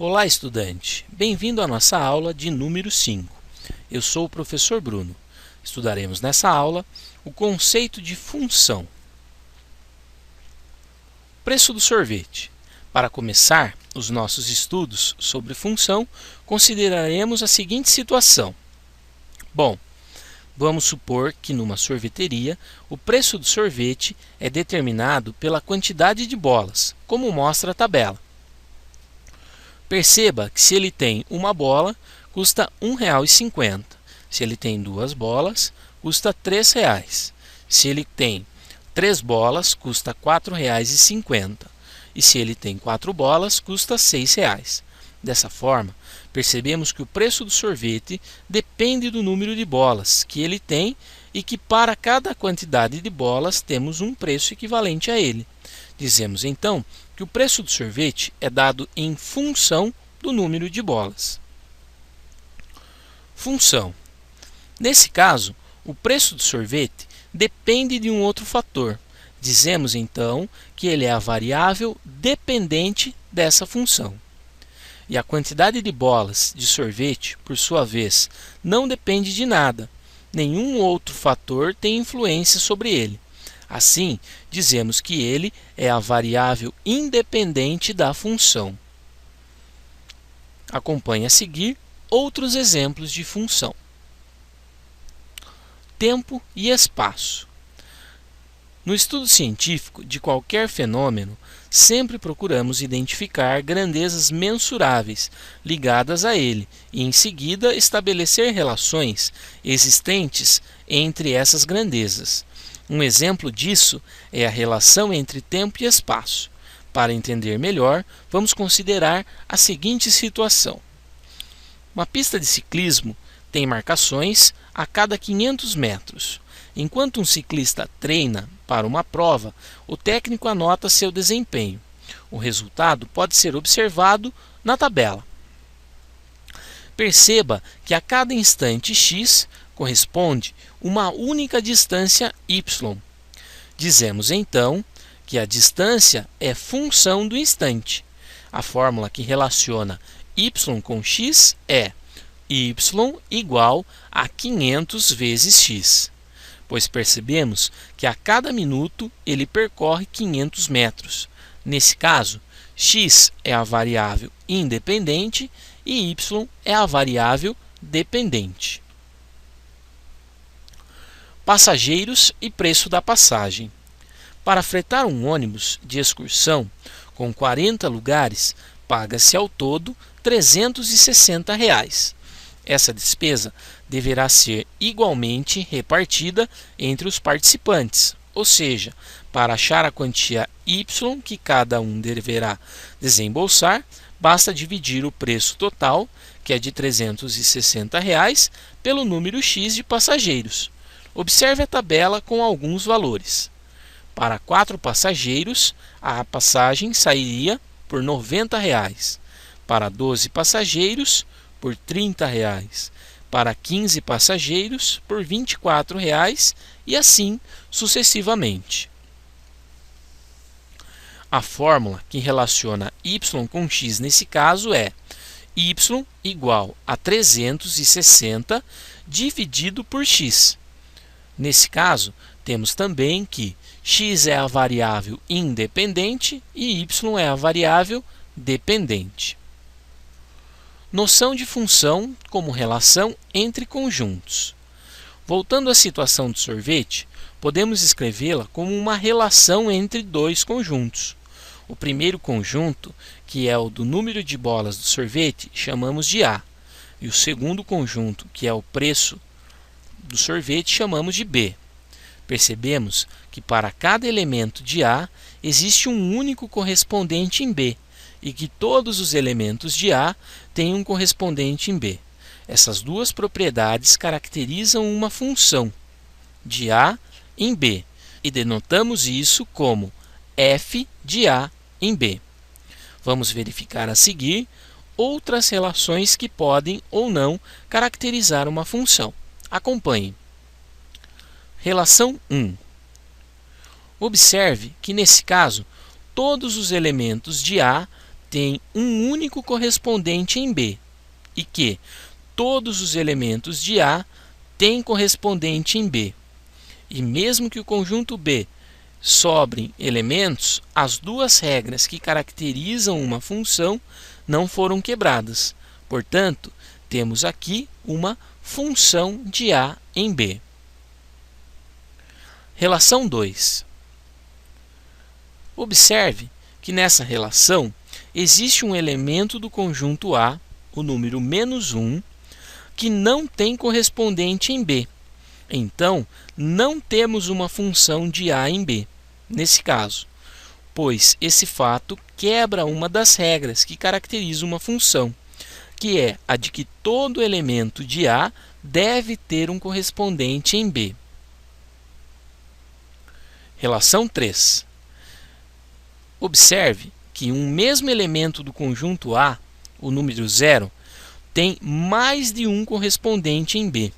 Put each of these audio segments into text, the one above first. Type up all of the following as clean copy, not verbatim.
Olá, estudante! Bem-vindo à nossa aula de número 5. Eu sou o professor Bruno. Estudaremos nessa aula o conceito de função. Preço do sorvete. Para começar os nossos estudos sobre função, consideraremos a seguinte situação. Bom, vamos supor que numa sorveteria o preço do sorvete é determinado pela quantidade de bolas, como mostra a tabela. Perceba que se ele tem uma bola, custa R$ 1,50. Se ele tem duas bolas, custa R$ 3,00. Se ele tem 3 bolas, custa R$ 4,50. E se ele tem 4 bolas, custa R$ 6,00. Dessa forma, percebemos que o preço do sorvete depende do número de bolas que ele tem e que para cada quantidade de bolas temos um preço equivalente a ele. Dizemos então que o preço do sorvete é dado em função do número de bolas. Função. Nesse caso, o preço do sorvete depende de um outro fator. Dizemos então que ele é a variável dependente dessa função. E a quantidade de bolas de sorvete, por sua vez, não depende de nada. Nenhum outro fator tem influência sobre ele. Assim, dizemos que ele é a variável independente da função. Acompanhe a seguir outros exemplos de função. Tempo e espaço. No estudo científico de qualquer fenômeno, sempre procuramos identificar grandezas mensuráveis ligadas a ele e, em seguida, estabelecer relações existentes entre essas grandezas. Um exemplo disso é a relação entre tempo e espaço. Para entender melhor, vamos considerar a seguinte situação. Uma pista de ciclismo tem marcações a cada 500 metros. Enquanto um ciclista treina para uma prova, o técnico anota seu desempenho. O resultado pode ser observado na tabela. Perceba que a cada instante x corresponde uma única distância y. Dizemos então que a distância é função do instante. A fórmula que relaciona y com x é y igual a 500 vezes x, pois percebemos que a cada minuto ele percorre 500 metros. Nesse caso, x é a variável independente e y é a variável dependente. Passageiros e preço da passagem. Para fretar um ônibus de excursão com 40 lugares, paga-se ao todo R$ 360. Essa despesa deverá ser igualmente repartida entre os participantes, ou seja, para achar a quantia y que cada um deverá desembolsar, basta dividir o preço total, que é de R$ 360, pelo número x de passageiros. Observe a tabela com alguns valores. Para 4 passageiros, a passagem sairia por R$ 90. Para 12 passageiros, por R$ 30. Para 15 passageiros, por R$ 24 e assim sucessivamente. A fórmula que relaciona y com x nesse caso é y igual a 360 dividido por x. Nesse caso, temos também que x é a variável independente e y é a variável dependente. Noção de função como relação entre conjuntos. Voltando à situação do sorvete, podemos escrevê-la como uma relação entre dois conjuntos. O primeiro conjunto, que é o do número de bolas do sorvete, chamamos de A. E o segundo conjunto, que é o preço do sorvete, chamamos de B. Percebemos que para cada elemento de A existe um único correspondente em B e que todos os elementos de A têm um correspondente em B. Essas duas propriedades caracterizam uma função de A em B e denotamos isso como f de A em B. Vamos verificar a seguir outras relações que podem ou não caracterizar uma função. Acompanhe. Relação 1. Observe que, nesse caso, todos os elementos de A tem um único correspondente em B e que todos os elementos de A têm correspondente em B. E mesmo que o conjunto B sobrem elementos, as duas regras que caracterizam uma função não foram quebradas. Portanto, temos aqui uma função de A em B. Relação 2. Observe que nessa relação existe um elemento do conjunto A, o número -1, que não tem correspondente em B. Então, não temos uma função de A em B, nesse caso, pois esse fato quebra uma das regras que caracteriza uma função, que é a de que todo elemento de A deve ter um correspondente em B. Relação 3. Observe que um mesmo elemento do conjunto A, o número 0, tem mais de um correspondente em B.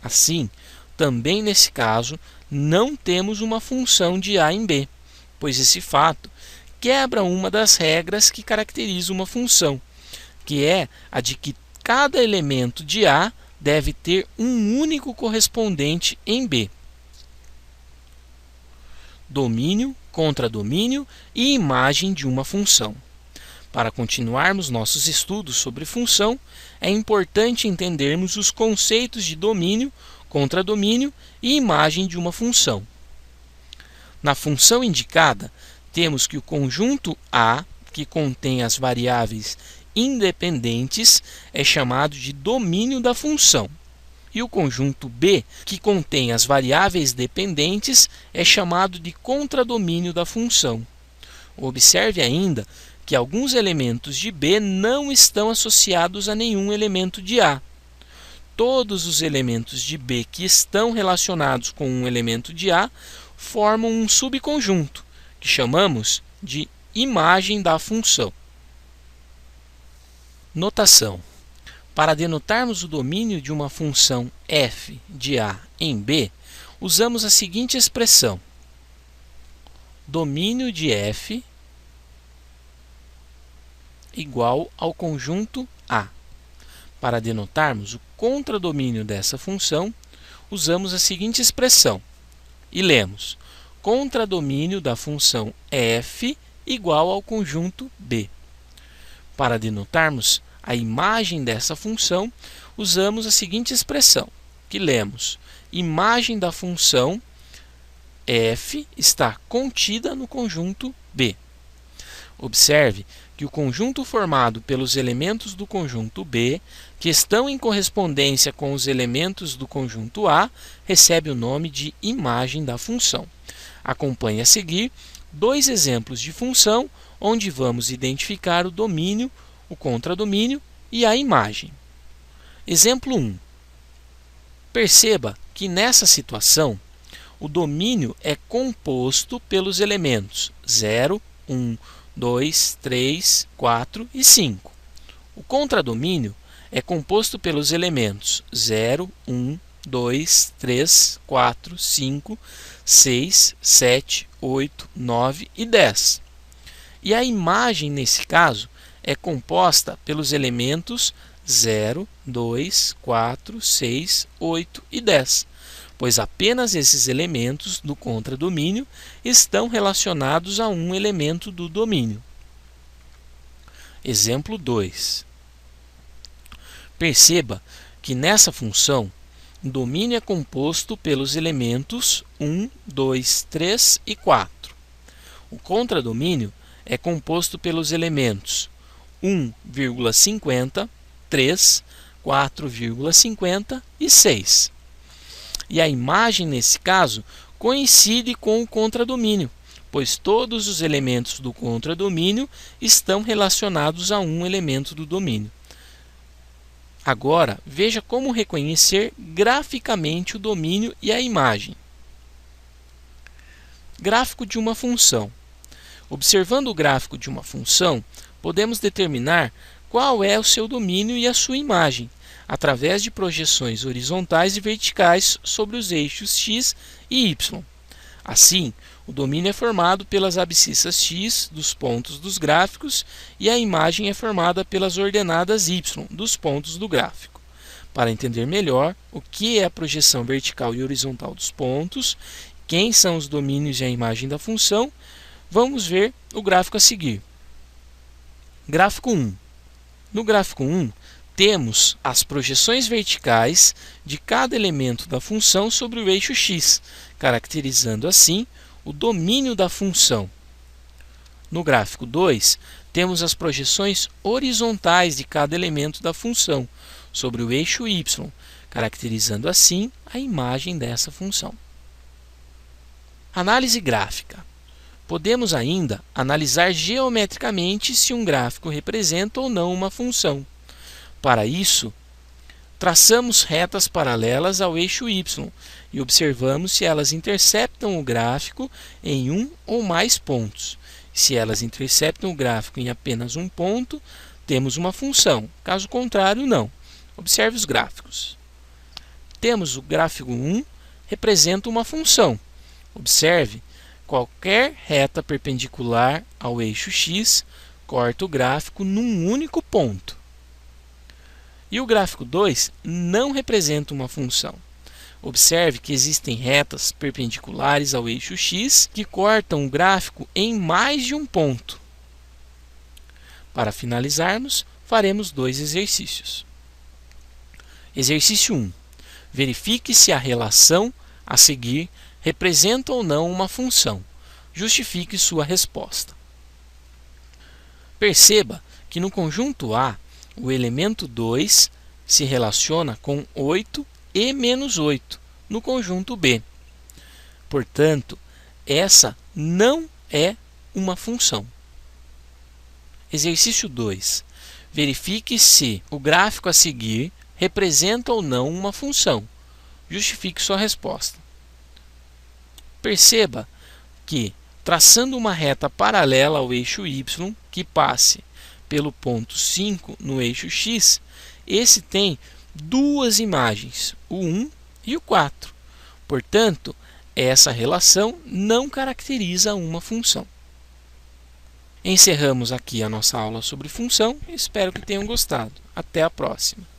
Assim, também nesse caso, não temos uma função de A em B, pois esse fato quebra uma das regras que caracteriza uma função, que é a de que cada elemento de A deve ter um único correspondente em B. Domínio, contradomínio e imagem de uma função. Para continuarmos nossos estudos sobre função, é importante entendermos os conceitos de domínio, contradomínio e imagem de uma função. Na função indicada, temos que o conjunto A, que contém as variáveis independentes, é chamado de domínio da função. E o conjunto B, que contém as variáveis dependentes, é chamado de contradomínio da função. Observe ainda que alguns elementos de B não estão associados a nenhum elemento de A. Todos os elementos de B que estão relacionados com um elemento de A formam um subconjunto, que chamamos de imagem da função. Notação. Para denotarmos o domínio de uma função f de A em B, usamos a seguinte expressão: domínio de f igual ao conjunto A. Para denotarmos o contradomínio dessa função, usamos a seguinte expressão e lemos: contradomínio da função f igual ao conjunto B. Para denotarmos a imagem dessa função, usamos a seguinte expressão, que lemos: imagem da função f está contida no conjunto B. Observe que o conjunto formado pelos elementos do conjunto B, que estão em correspondência com os elementos do conjunto A, recebe o nome de imagem da função. Acompanhe a seguir dois exemplos de função, onde vamos identificar o domínio, o contradomínio e a imagem. Exemplo 1. Perceba que nessa situação, o domínio é composto pelos elementos 0, 1, 2, 3, 4 e 5. O contradomínio é composto pelos elementos 0, 1, 2, 3, 4, 5, 6, 7, 8, 9 e 10. E a imagem, nesse caso, é composta pelos elementos 0, 2, 4, 6, 8 e 10, pois apenas esses elementos do contradomínio estão relacionados a um elemento do domínio. Exemplo 2. Perceba que nessa função, o domínio é composto pelos elementos 1, 2, 3 e 4. O contradomínio é composto pelos elementos 1,50, 3, 4,50 e 6. E a imagem, nesse caso, coincide com o contradomínio, pois todos os elementos do contradomínio estão relacionados a um elemento do domínio. Agora, veja como reconhecer graficamente o domínio e a imagem. Gráfico de uma função. Observando o gráfico de uma função, podemos determinar qual é o seu domínio e a sua imagem, através de projeções horizontais e verticais sobre os eixos x e y. Assim, o O domínio é formado pelas abscissas x dos pontos dos gráficos e a imagem é formada pelas ordenadas y dos pontos do gráfico. Para entender melhor o que é a projeção vertical e horizontal dos pontos, quem são os domínios e a imagem da função, vamos ver o gráfico a seguir. Gráfico 1. No gráfico 1, temos as projeções verticais de cada elemento da função sobre o eixo x, caracterizando assim o domínio da função. No gráfico 2, temos as projeções horizontais de cada elemento da função sobre o eixo y, caracterizando assim a imagem dessa função. Análise gráfica. Podemos ainda analisar geometricamente se um gráfico representa ou não uma função. Para isso, traçamos retas paralelas ao eixo y e observamos se elas interceptam o gráfico em um ou mais pontos. Se elas interceptam o gráfico em apenas um ponto, temos uma função. Caso contrário, não. Observe os gráficos. Temos o gráfico 1, representa uma função. Observe, qualquer reta perpendicular ao eixo x corta o gráfico num único ponto. E o gráfico 2 não representa uma função. Observe que existem retas perpendiculares ao eixo x que cortam o gráfico em mais de um ponto. Para finalizarmos, faremos 2 exercícios. Exercício 1. Verifique se a relação a seguir representa ou não uma função. Justifique sua resposta. Perceba que no conjunto A, o elemento 2 se relaciona com 8 e menos 8 no conjunto B. Portanto, essa não é uma função. Exercício 2. Verifique se o gráfico a seguir representa ou não uma função. Justifique sua resposta. Perceba que, traçando uma reta paralela ao eixo y, que passe pelo ponto 5 no eixo x, esse tem duas imagens, o 1 e o 4. Portanto, essa relação não caracteriza uma função. Encerramos aqui a nossa aula sobre função e espero que tenham gostado. Até a próxima!